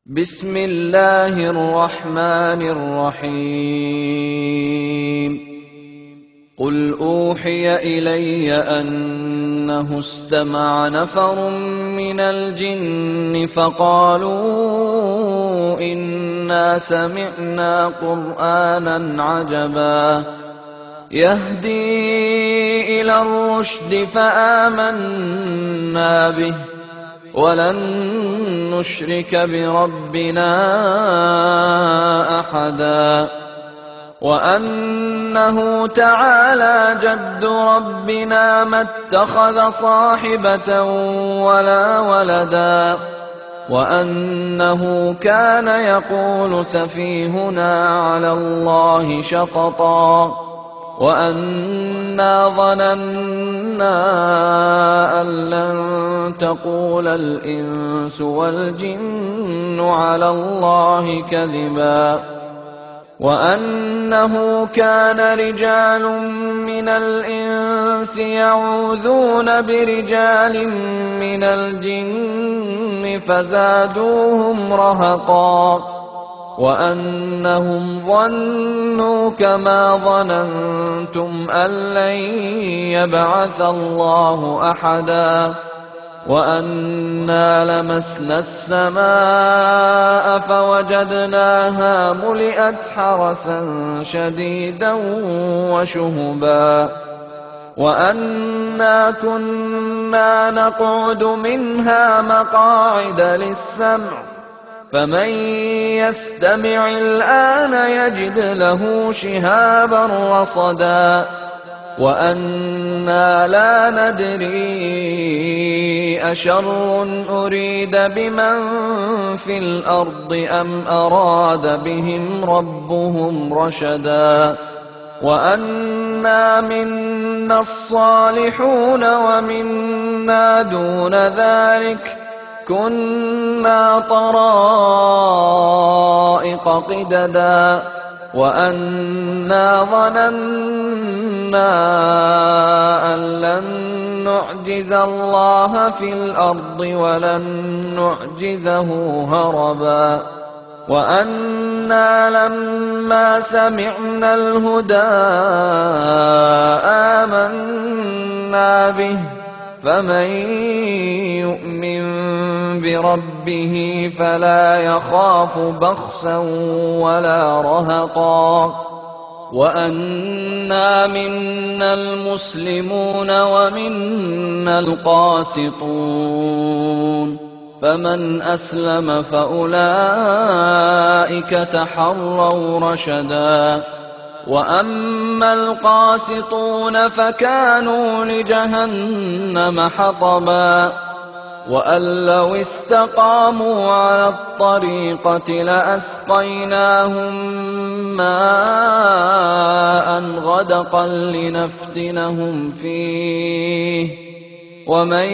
بسم الله الرحمن الرحيم قل أوحي إلي أنه استمع نفر من الجن فقالوا إنا سمعنا قرآنا عجبا يهدي إلى الرشد فآمنا به ولن نشرك بربنا أحدا وأنه تعالى جد ربنا ما اتخذ صاحبة ولا ولدا وأنه كان يقول سفيهنا على الله شططا وأنا ظننا أن لن تقول الإنس والجن على الله كذبا وأنه كان رجال من الإنس يعوذون برجال من الجن فزادوهم رهقا وأنهم ظنوا كما ظننتم أن لن يبعث الله أحدا وأنا لمسنا السماء فوجدناها ملئت حرسا شديدا وشهبا وأنا كنا نقعد منها مقاعد للسمع فمن يستمع الآن يجد له شهابا رصدا وأنا لا ندري أشر أريد بمن في الأرض أم أراد بهم ربهم رشدا وأنا منا الصالحون ومنا دون ذلك كنا طرائق قددا وأنا ظننا أن لن نعجز الله في الأرض ولن نعجزه هربا وأنا لما سمعنا الهدى آمنا به فمن يؤمن بربه فلا يخاف بخسا ولا رهقا وأنا منا المسلمون ومنا القاسطون فمن أسلم فأولئك تحروا رشدا وأما القاسطون فكانوا لجهنم حطبا وأن لو استقاموا على الطريقة لأسقيناهم ماء غدقا لنفتنهم فيه ومن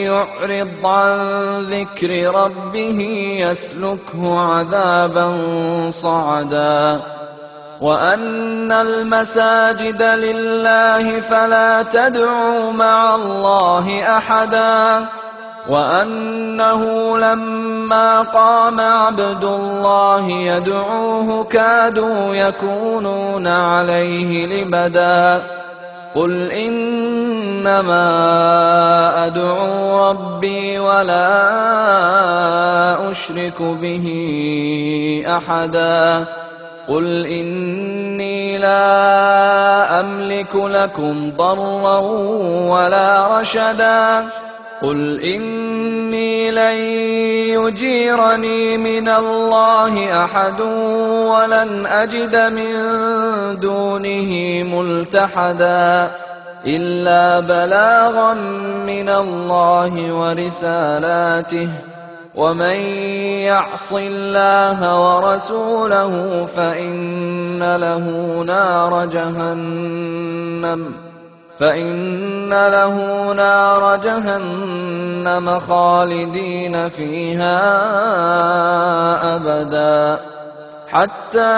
يعرض عن ذكر ربه يسلكه عذابا صعدا وأن المساجد لله فلا تدعوا مع الله أحدا وأنه لما قام عبد الله يدعوه كادوا يكونون عليه لبدا قل إنما أدعو ربي ولا أشرك به أحدا قل إني لا أملك لكم ضرا ولا رشدا قل إني لن يجيرني من الله أحد ولن أجد من دونه ملتحدا إلا بلاغا من الله ورسالاته ومن يعص الله ورسوله فإن له نار جهنم خالدين فيها أبدا حتى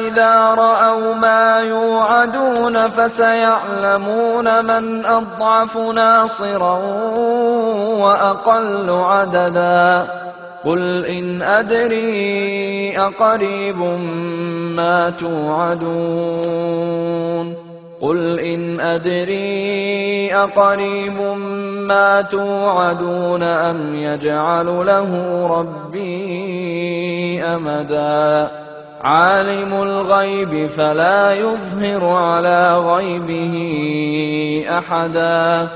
إذا رأوا ما يوعدون فسيعلمون من أضعف ناصرا وأقل عددا قل إن أدري أقريب ما توعدون قل إن أدري أقريب ما توعدون أم يجعل له ربي أمدا عالم الغيب فلا يظهر على غيبه أحدا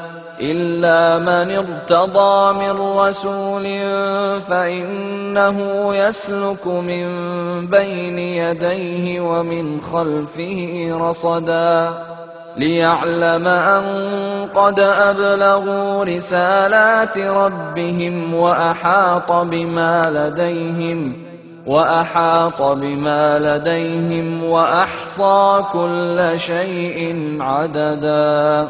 إلا من ارتضى من رسول فإنه يسلك من بين يديه ومن خلفه رصدا ليعلم أن قد أبلغوا رسالات ربهم وأحاط بما لديهم وأحصى كل شيء عددا